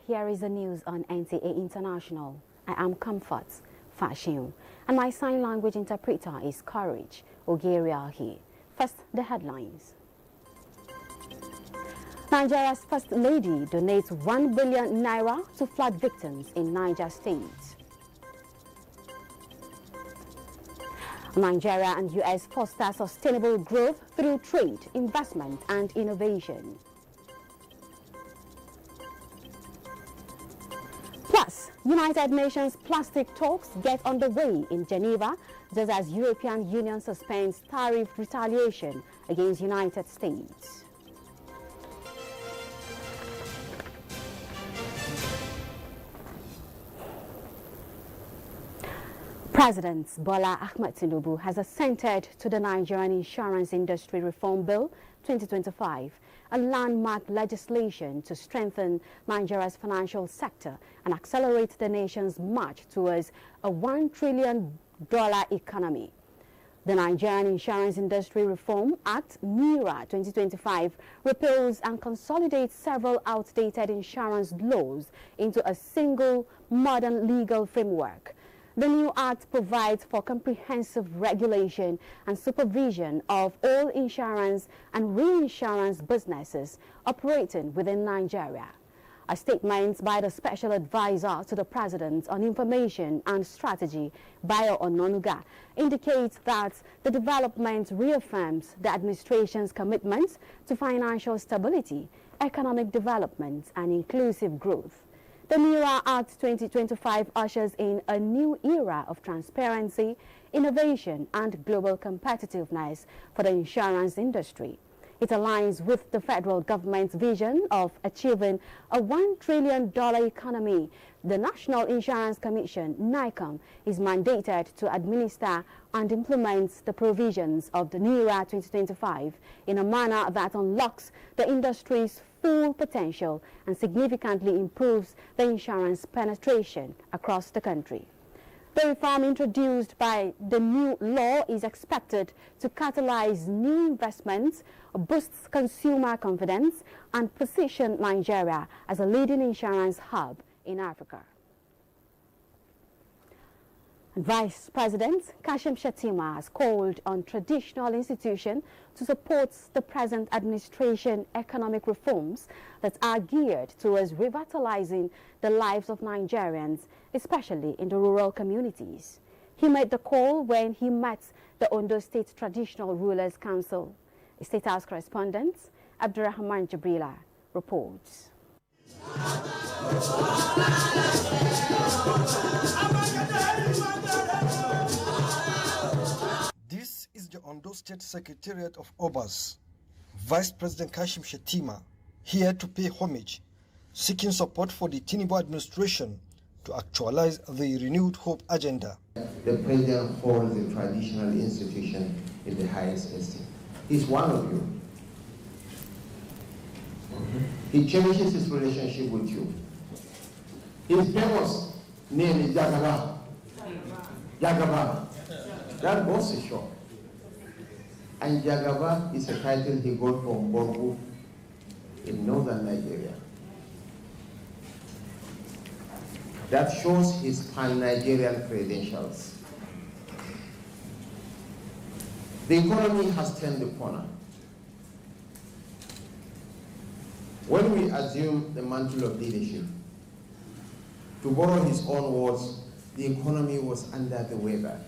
here is the news on NTA International. I am Comfort Kashim, and my sign language interpreter is Courage Ogeriahi. First, the headlines. Nigeria's First Lady donates 1 billion naira to flood victims in Niger State. Nigeria and US foster sustainable growth through trade, investment and innovation. Plus, United Nations plastic talks get underway in Geneva, just as European Union suspends tariff retaliation against United States. President Bola Ahmed Tinubu has assented to the Nigerian Insurance Industry Reform Bill 2025, a landmark legislation to strengthen Nigeria's financial sector and accelerate the nation's march towards a $1 trillion economy. The Nigerian Insurance Industry Reform Act, NIRA 2025, repeals and consolidates several outdated insurance laws into a single modern legal framework. The new act provides for comprehensive regulation and supervision of all insurance and reinsurance businesses operating within Nigeria. A statement by the Special Advisor to the President on Information and Strategy, Bayo Ononuga, indicates that the development reaffirms the administration's commitment to financial stability, economic development, and inclusive growth. The NIRA Act 2025 ushers in a new era of transparency, innovation, and global competitiveness for the insurance industry. It aligns with the federal government's vision of achieving a $1 trillion economy. The National Insurance Commission, NICOM, is mandated to administer and implement the provisions of the NIRA 2025 in a manner that unlocks the industry's full potential and significantly improves the insurance penetration across the country. The reform introduced by the new law is expected to catalyze new investments, boost consumer confidence, and position Nigeria as a leading insurance hub in Africa. Vice President Kashim Shettima has called on traditional institutions to support the present administration economic reforms that are geared towards revitalizing the lives of Nigerians, especially in the rural communities. He made the call when he met the Ondo State Traditional Rulers Council. State House correspondent Abdurrahman Jabrila reports. This is the Ondo State Secretariat of Obas, Vice President Kashim Shettima, here to pay homage, seeking support for the Tinubu administration to actualize the renewed hope agenda. The president holds the traditional institution in the highest esteem. He's one of you. He cherishes his relationship with you. His famous name is Jagaba. Jagaba. That boss is short. And Jagaba is a title he got from Borgu in northern Nigeria. That shows his pan-Nigerian credentials. The economy has turned the corner. When we assume the mantle of leadership, to borrow his own words, the economy was under the weather.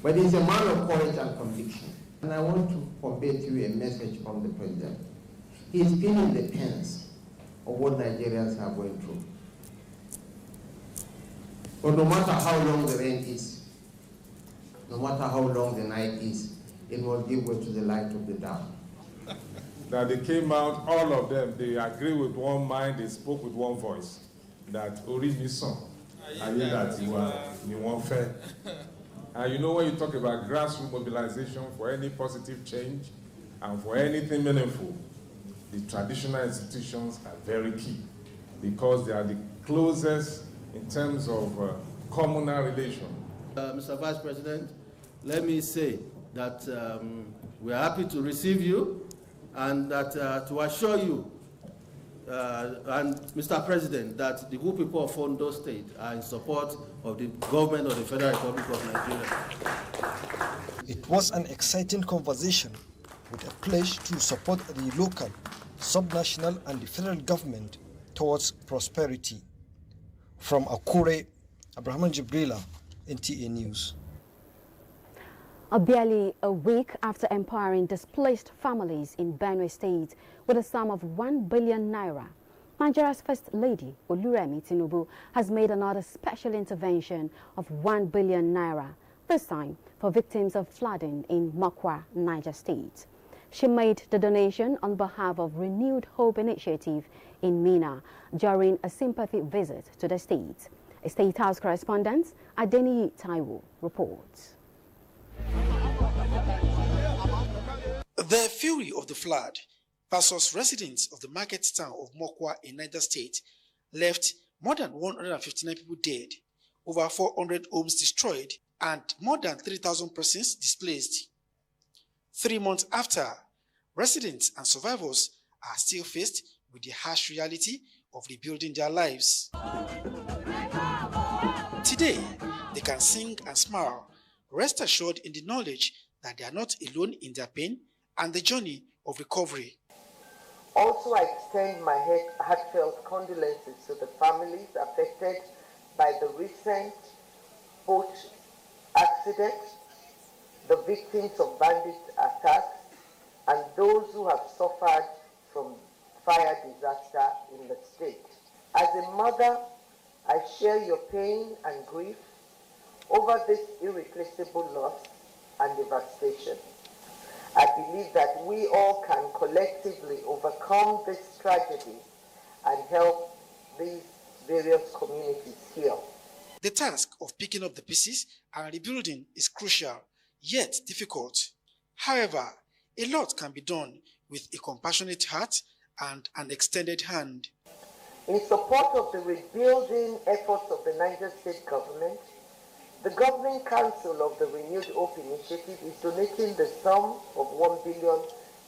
But he's a man of courage and conviction. And I want to convey to you a message from the president. He's feeling the pains of what Nigerians are going through. But no matter how long the rain is, no matter how long the night is, it will give way to the light of the dawn. That they came out, all of them, they agree with one mind, they spoke with one voice. That Ori Mison, I hear that you want fair. And you know, when you talk about grassroots mobilization for any positive change and for anything meaningful, the traditional institutions are very key because they are the closest in terms of communal relation. Mr. Vice President, let me say that we are happy to receive you and that to assure you and Mr. President, that the good people of Ondo State are in support of the government of the Federal Republic of Nigeria. It was an exciting conversation with a pledge to support the local, subnational and the federal government towards prosperity. From Akure, Abraham Jibrila, NTA News. Barely a week after empowering displaced families in Benue State with a sum of 1 billion naira, Nigeria's First Lady, Oluremi Tinubu, has made another special intervention of 1 billion naira, this time for victims of flooding in Mokwa, Niger State. She made the donation on behalf of Renewed Hope Initiative in Mina during a sympathy visit to the state. A State House correspondent, Adeniyi Taiwo, reports. The fury of the flood versus residents of the market town of Mokwa in Niger State left more than 159 people dead, over 400 homes destroyed, and more than 3,000 persons displaced. 3 months after, residents and survivors are still faced with the harsh reality of rebuilding their lives. Today, they can sing and smile, rest assured in the knowledge that they are not alone in their pain and the journey of recovery. Also, I extend my heartfelt condolences to the families affected by the recent boat accident, the victims of bandit attacks, and those who have suffered from fire disaster in the state. As a mother, I share your pain and grief over this irreplaceable loss and devastation. I believe that we all can collectively overcome this tragedy and help these various communities heal. The task of picking up the pieces and rebuilding is crucial, yet difficult. However, a lot can be done with a compassionate heart and an extended hand. In support of the rebuilding efforts of the Niger State government, the Governing Council of the Renewed Hope Initiative is donating the sum of 1 billion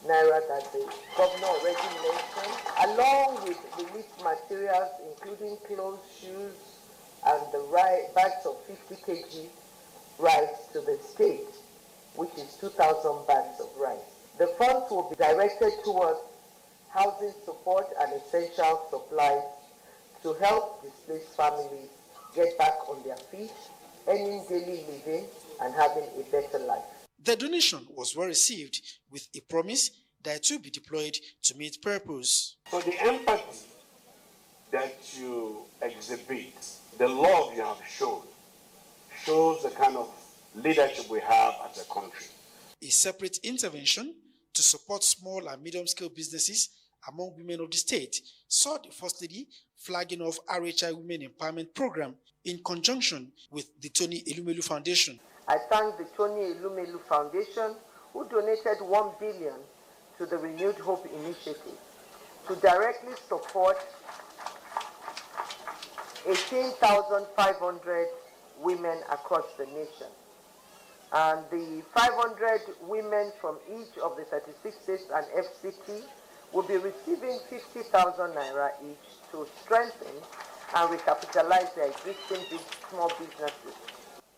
naira that the governor already mentioned, along with relief materials including clothes, shoes, and the bags of 50 kg rice to the state, which is 2,000 bags of rice. The funds will be directed towards housing support and essential supplies to help displaced families get back on their feet, earning daily living and having a better life. The donation was well received with a promise that it will be deployed to meet purpose. So the empathy that you exhibit, the love you have shown, shows the kind of leadership we have as a country. A separate intervention to support small and medium-scale businesses among women of the state saw the First Lady flagging off RHI Women Empowerment Program in conjunction with the Tony Elumelu Foundation. I thank the Tony Elumelu Foundation, who donated 1 billion to the Renewed Hope Initiative to directly support 18,500 women across the nation. And the 500 women from each of the 36 states and FCT will be receiving 50,000 naira each to strengthen and recapitalize their existing small businesses.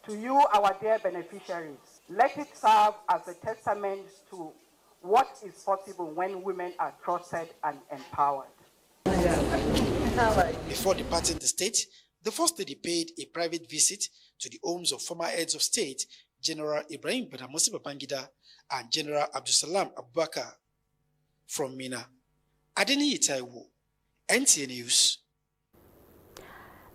To you, our dear beneficiaries, let it serve as a testament to what is possible when women are trusted and empowered. Before departing the state, the First Lady paid a private visit to the homes of former heads of state, General Ibrahim Badamasi Babangida and General Abdusalam Abubakar. From Mina, Adeniyi Taiwo, NTA News.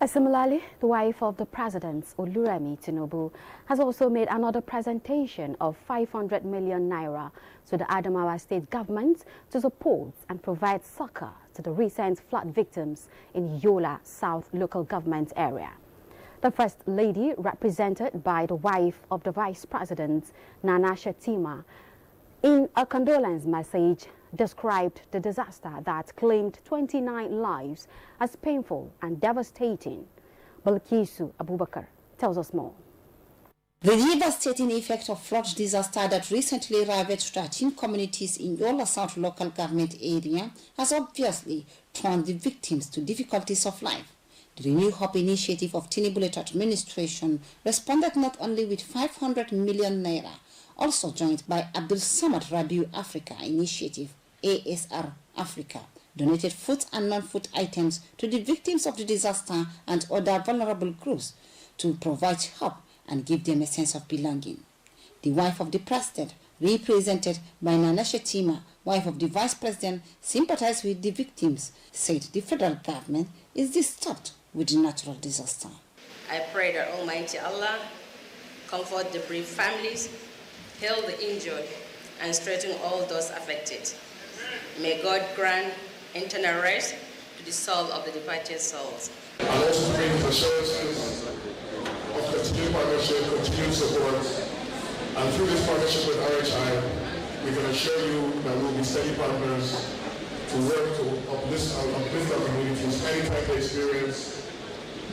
Similarly, the wife of the president, Oluremi Tinubu, has also made another presentation of 500 million naira to the Adamawa state government to support and provide succor to the recent flood victims in Yola South local government area. The First Lady, represented by the wife of the Vice President, Nana Shettima, in a condolence message, described the disaster that claimed 29 lives as painful and devastating. Balkisu Abubakar tells us more. The devastating effect of flood disaster that recently ravaged 13 communities in Yola South local government area has obviously thrown the victims to difficulties of life. The Renew Hope initiative of Tinubu administration responded not only with 500 million naira, also joined by Abdul Samad Rabiu Africa Initiative, ASR Africa, donated food and non-food items to the victims of the disaster and other vulnerable groups to provide hope and give them a sense of belonging. The wife of the president, represented by Nana Shettima, wife of the vice president, sympathized with the victims, said the federal government is disturbed with the natural disaster. I pray that Almighty Allah comfort the bereaved families, heal the injured, and strengthen all those affected. May God grant eternal rest to the soul of the departed souls. And also bring assurances of continued partnership, continued support, and through this partnership with RHI, we can assure you that we will be steady partners to work to uplift our communities anytime they experience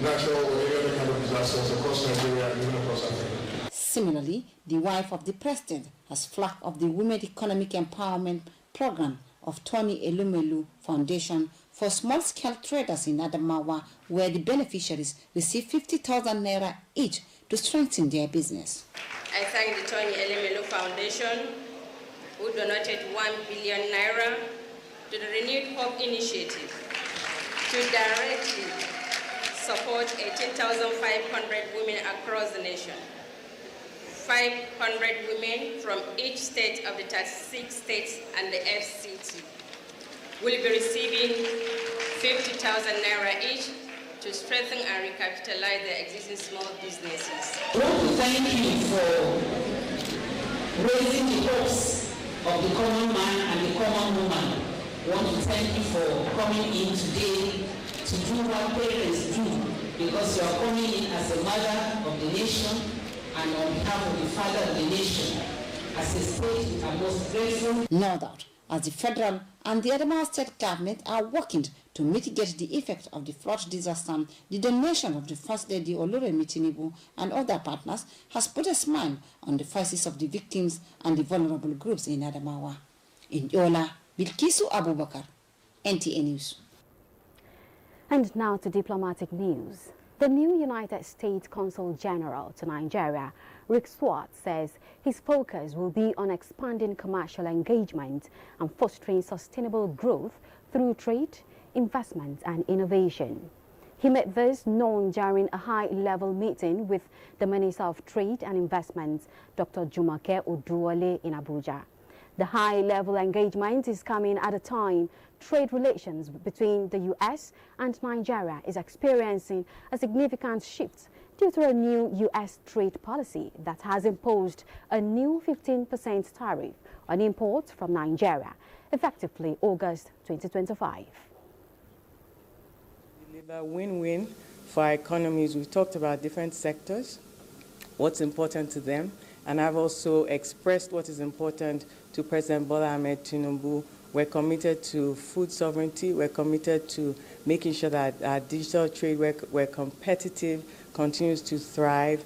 natural or any other kind of disasters across Nigeria and even across Africa. Similarly, the wife of the president has flagged of the Women Economic Empowerment Program of Tony Elumelu Foundation for small-scale traders in Adamawa, where the beneficiaries receive 50,000 naira each to strengthen their business. I thank the Tony Elumelu Foundation, who donated 1 billion naira to the Renewed Hope initiative to directly support 18,500 women across the nation. 500 women from each state of the 36 states and the FCT will be receiving 50,000 naira each to strengthen and recapitalize their existing small businesses. I want to thank you for raising the hopes of the common man and the common woman. I want to thank you for coming in today to do what parents do, because you are coming in as a mother of the nation and on behalf of the father of the nation. As a state, we are most grateful. No doubt, as the federal and the Adamawa state government are working to mitigate the effect of the flood disaster, the donation of the First Lady Oluremi Tinubu and other partners has put a smile on the faces of the victims and the vulnerable groups in Adamawa. In Yola, Bilkisu Abubakar, NTA News. And now to diplomatic news. The new United States Consul General to Nigeria, Rick Swart, says his focus will be on expanding commercial engagement and fostering sustainable growth through trade, investment and innovation. He made this known during a high-level meeting with the Minister of Trade and Investment, Dr. Jumoke Oduwole, in Abuja. The high-level engagement is coming at a time trade relations between the U.S. and Nigeria is experiencing a significant shift due to a new U.S. trade policy that has imposed a new 15% tariff on imports from Nigeria, effectively August 2025. Deliver win-win for our economies. We've talked about different sectors, what's important to them, and I've also expressed what is important to President Bola Ahmed Tinubu. We're committed to food sovereignty. We're committed to making sure that our digital trade, where competitive, continues to thrive.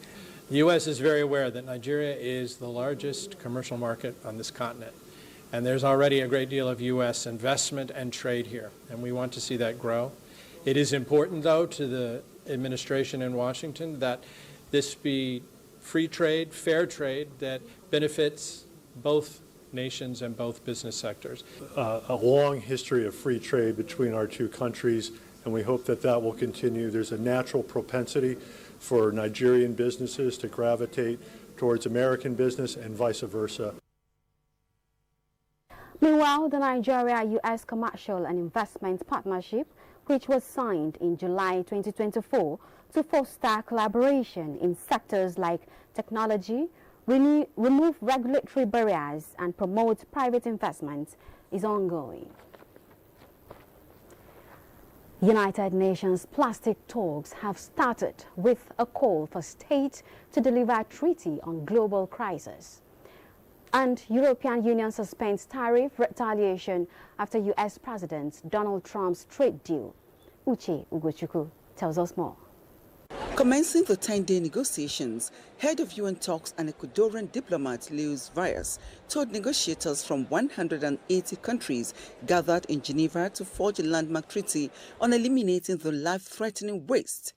The U.S. is very aware that Nigeria is the largest commercial market on this continent. And there's already a great deal of U.S. investment and trade here, and we want to see that grow. It is important, though, to the administration in Washington that this be free trade, fair trade that benefits both nations and both business sectors. A long history of free trade between our two countries, and we hope that that will continue. There's a natural propensity for Nigerian businesses to gravitate towards American business and vice versa. Meanwhile, the Nigeria-U.S. Commercial and Investment Partnership, which was signed in July 2024 to foster collaboration in sectors like technology, remove regulatory barriers and promote private investment, is ongoing. United Nations plastic talks have started with a call for states to deliver a treaty on global crisis. And European Union suspends tariff retaliation after U.S. President Donald Trump's trade deal. Uche Ugochukwu tells us more. Commencing the 10-day negotiations, head of UN talks and Ecuadorian diplomat Luis Valles told negotiators from 180 countries gathered in Geneva to forge a landmark treaty on eliminating the life-threatening waste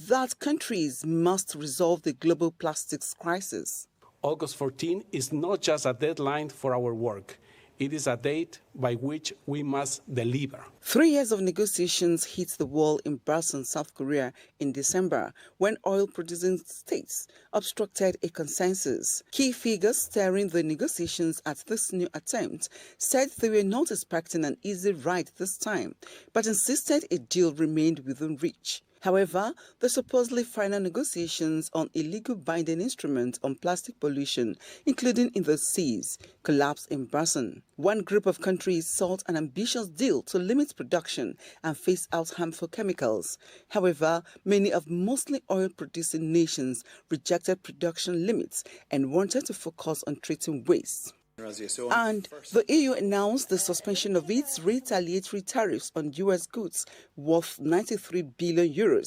that countries must resolve the global plastics crisis. August 14 is not just a deadline for our work. It is a date by which we must deliver. 3 years of negotiations hit the wall in Busan, South Korea in December when oil-producing states obstructed a consensus. Key figures steering the negotiations at this new attempt said they were not expecting an easy ride this time, but insisted a deal remained within reach. However, the supposedly final negotiations on a legal binding instrument on plastic pollution, including in the seas, collapsed in Busan. One group of countries sought an ambitious deal to limit production and phase out harmful chemicals. However, many of mostly oil-producing nations rejected production limits and wanted to focus on treating waste. And the EU announced the suspension of its retaliatory tariffs on U.S. goods worth €93 billion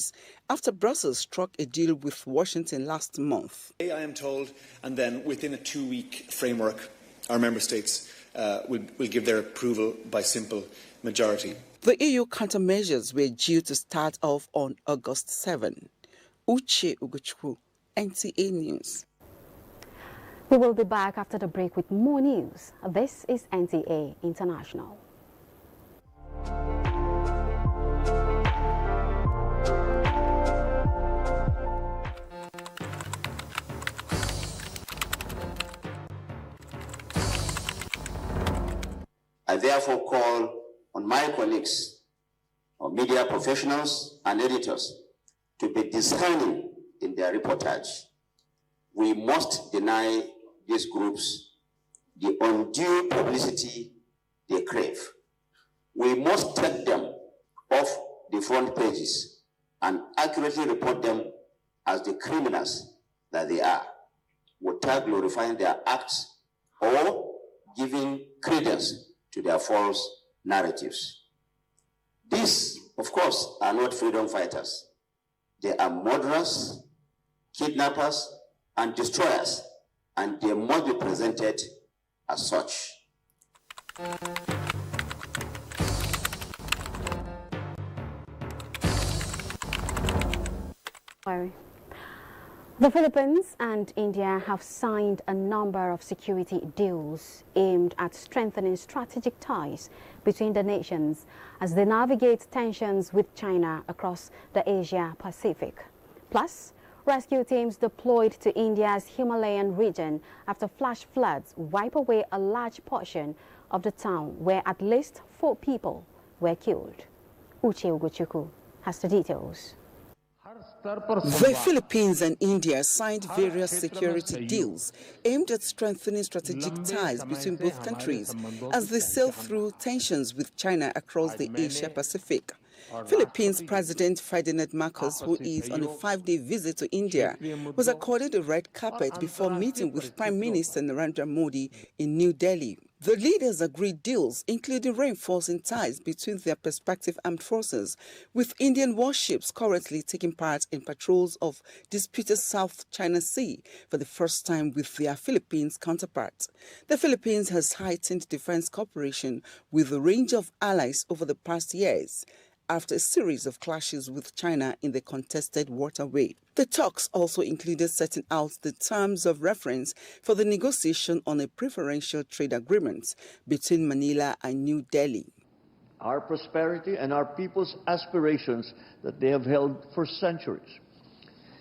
after Brussels struck a deal with Washington last month. I am told, and then within a 2-week framework, our member states will give their approval by simple majority. The EU countermeasures were due to start off on August 7. Uche Ugochukwu, NTA News. We will be back after the break with more news. This is NTA International. I therefore call on my colleagues, or media professionals and editors, to be discerning in their reportage. We must deny these groups the undue publicity they crave. We must take them off the front pages and accurately report them as the criminals that they are, without glorifying their acts or giving credence to their false narratives. These, of course, are not freedom fighters. They are murderers, kidnappers, and destroyers, and they must be presented as such. The Philippines and India have signed a number of security deals aimed at strengthening strategic ties between the nations as they navigate tensions with China across the Asia-Pacific. Plus, rescue teams deployed to India's Himalayan region after flash floods wipe away a large portion of the town where at least 4 people were killed. Uche Ugochukwu has the details. The Philippines and India signed various security deals aimed at strengthening strategic ties between both countries as they sail through tensions with China across the Asia-Pacific. Philippines President Ferdinand Marcos, who is on a 5-day visit to India, was accorded a red carpet before meeting with Prime Minister Narendra Modi in New Delhi. The leaders agreed deals, including reinforcing ties between their respective armed forces, with Indian warships currently taking part in patrols of disputed South China Sea for the first time with their Philippines counterparts. The Philippines has heightened defense cooperation with a range of allies over the past years, after a series of clashes with China in the contested waterway. The talks also included setting out the terms of reference for the negotiation on a preferential trade agreement between Manila and New Delhi. Our prosperity and our people's aspirations that they have held for centuries.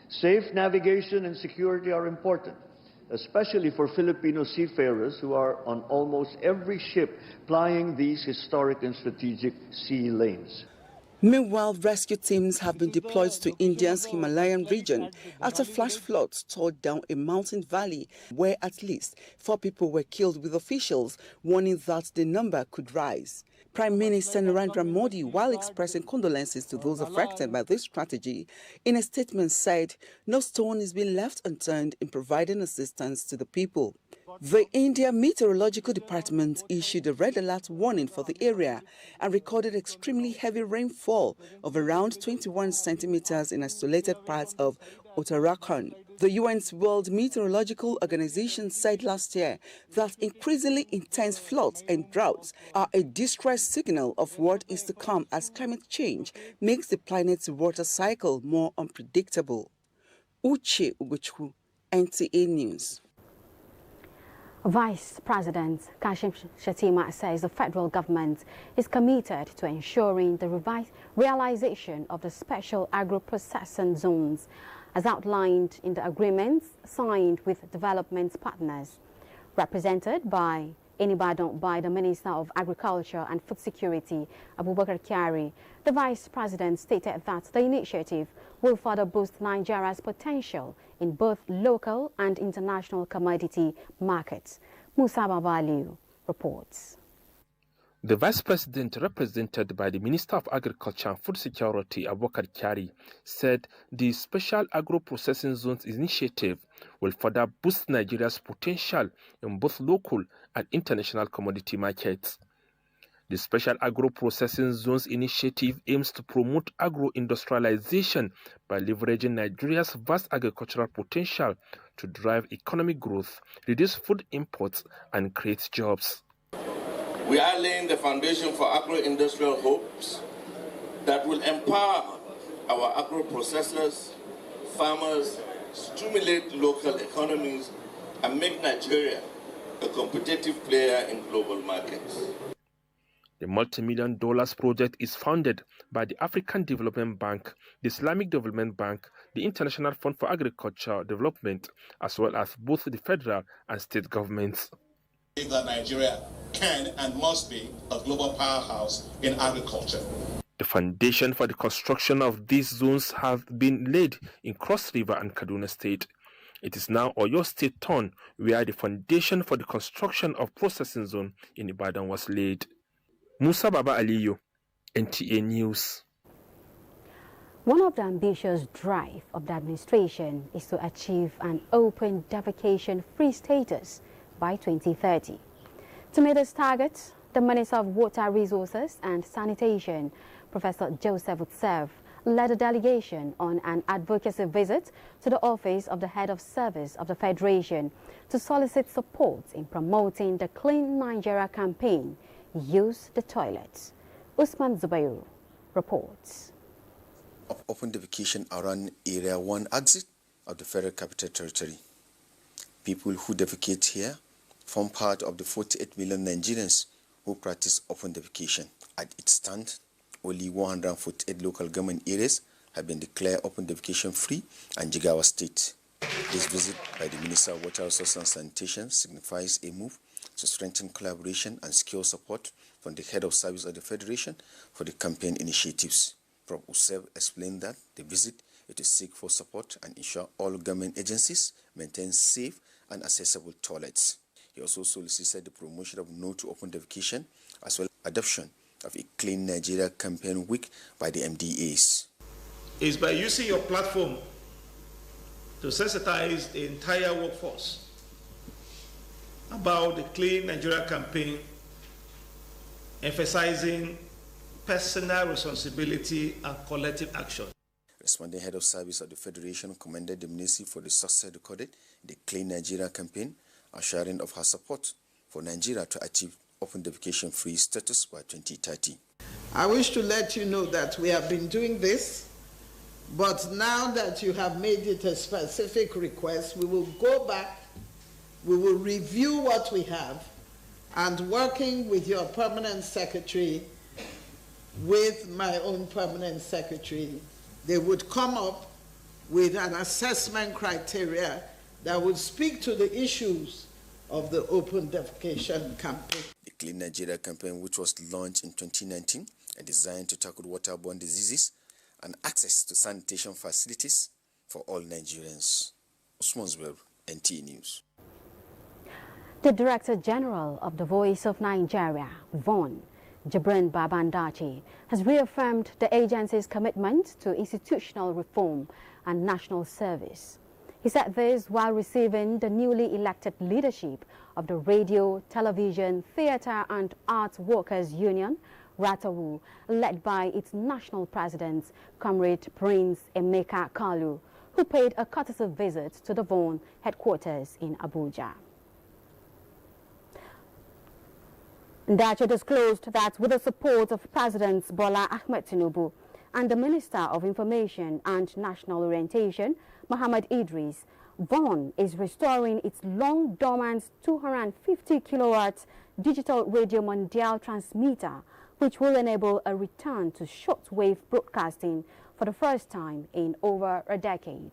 Safe navigation and security are important, especially for Filipino seafarers who are on almost every ship plying these historic and strategic sea lanes. Meanwhile, rescue teams have been deployed to India's Himalayan region after flash floods tore down a mountain valley where at least 4 people were killed, with officials warning that the number could rise. Prime Minister Narendra Modi, while expressing condolences to those affected by this strategy, in a statement said, no stone is being left unturned in providing assistance to the people. The India Meteorological Department issued a red alert warning for the area and recorded extremely heavy rainfall of around 21 centimeters in isolated parts of Uttarakhand. The UN's World Meteorological Organization said last year that increasingly intense floods and droughts are a distress signal of what is to come as climate change makes the planet's water cycle more unpredictable. Uche Ugochukwu, NTA News. Vice President Kashim Shettima says the federal government is committed to ensuring the realization of the special agro-processing zones as outlined in the agreements signed with development partners. Represented by the Minister of Agriculture and Food Security, Abubakar, the Vice President stated that the initiative will further boost Nigeria's potential in both local and international commodity markets. Musa Babaliu reports. The Vice President, represented by the Minister of Agriculture and Food Security, Abubakar, said the Special Agro-Processing Zones initiative will further boost Nigeria's potential in both local and international commodity markets. The Special Agro-Processing Zones initiative aims to promote agro-industrialization by leveraging Nigeria's vast agricultural potential to drive economic growth, reduce food imports, and create jobs. We are laying the foundation for agro-industrial hubs that will empower our agro-processors, farmers, stimulate local economies, and make Nigeria a competitive player in global markets. The multi-million-dollar project is funded by the African Development Bank, the Islamic Development Bank, the International Fund for Agriculture Development, as well as both the federal and state governments. That Nigeria can and must be a global powerhouse in agriculture. The foundation for the construction of these zones have been laid in Cross River and Kaduna State. It is now Oyo State turn where the foundation for the construction of processing zone in Ibadan was laid. Musa Baba Aliyu, NTA News. One of the ambitious drive of the administration is to achieve an open defecation-free status by 2030. To meet this target, the Minister of Water Resources and Sanitation, Professor Joseph Utsev, led a delegation on an advocacy visit to the office of the Head of Service of the Federation to solicit support in promoting the Clean Nigeria campaign, Use the Toilets. Usman Zubairu reports. Of open defecation around Area 1 exit of the Federal Capital Territory. People who defecate here form part of the 48 million Nigerians who practice open defecation. At its stand, only 148 local government areas have been declared open defecation free and Jigawa State. This visit by the Minister of Water Resources and Sanitation signifies a move to strengthen collaboration and secure support from the Head of Service of the Federation for the campaign initiatives. Prof. Usev explained that the visit is to seek for support and ensure all government agencies maintain safe and accessible toilets. He also solicited the promotion of no to open defecation as well as adoption of a Clean Nigeria campaign week by the MDAs. It's by using your platform to sensitize the entire workforce about the Clean Nigeria campaign, emphasizing personal responsibility and collective action. Responding Head of Service of the Federation commended the Ministry for the success recorded in the Clean Nigeria campaign, assuring of her support for Nigeria to achieve open defecation-free status by 2030. I wish to let you know that we have been doing this, but now that you have made it a specific request, we will go back, we will review what we have, and working with your permanent secretary, with my own permanent secretary, they would come up with an assessment criteria that would speak to the issues of the open defecation campaign. The Clean Nigeria campaign, which was launched in 2019 and designed to tackle waterborne diseases and access to sanitation facilities for all Nigerians. Usman Zubairu, NTA News. The Director General of the Voice of Nigeria, VON, Jibrin Babandachi, has reaffirmed the agency's commitment to institutional reform and national service. He said this while receiving the newly elected leadership of the Radio, Television, Theatre and Arts Workers Union, RATAWU, led by its national president, Comrade Prince Emeka Kalu, who paid a courtesy visit to the VON headquarters in Abuja. Ndacho disclosed that with the support of President Bola Ahmed Tinubu and the Minister of Information and National Orientation, Muhammad Idris, VON is restoring its long-dormant 250 kilowatt digital radio mondial transmitter, which will enable a return to shortwave broadcasting for the first time in over a decade.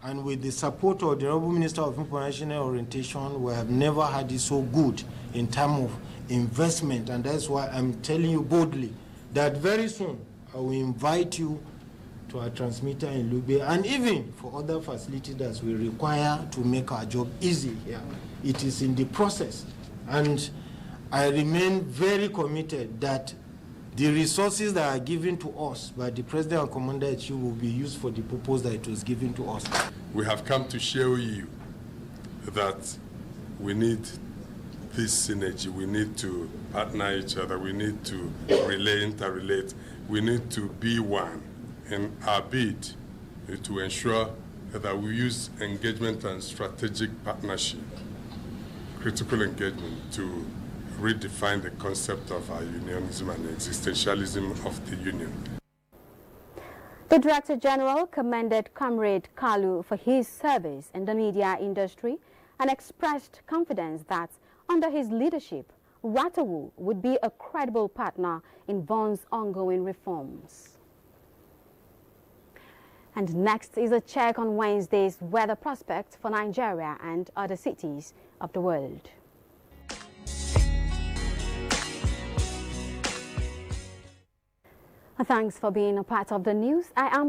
And with the support of the Honorable Minister of Information and Orientation, we have never had it so good in terms of investment. And that's why I'm telling you boldly that very soon I will invite you to our transmitter in Lube, and even for other facilities that we require to make our job easy here. It is in the process. And I remain very committed that the resources that are given to us by the President and Commander-in-Chief will be used for the purpose that it was given to us. We have come to show you that we need this synergy. We need to partner each other. We need to interrelate. We need to be one in our bid to ensure that we use engagement and strategic partnership, critical engagement, to redefine the concept of our unionism and existentialism of the union. The Director General commended Comrade Kalu for his service in the media industry and expressed confidence that under his leadership, RATAWU would be a credible partner in VON's ongoing reforms. And next is a check on Wednesday's weather prospects for Nigeria and other cities of the world. Thanks for being a part of the news. I am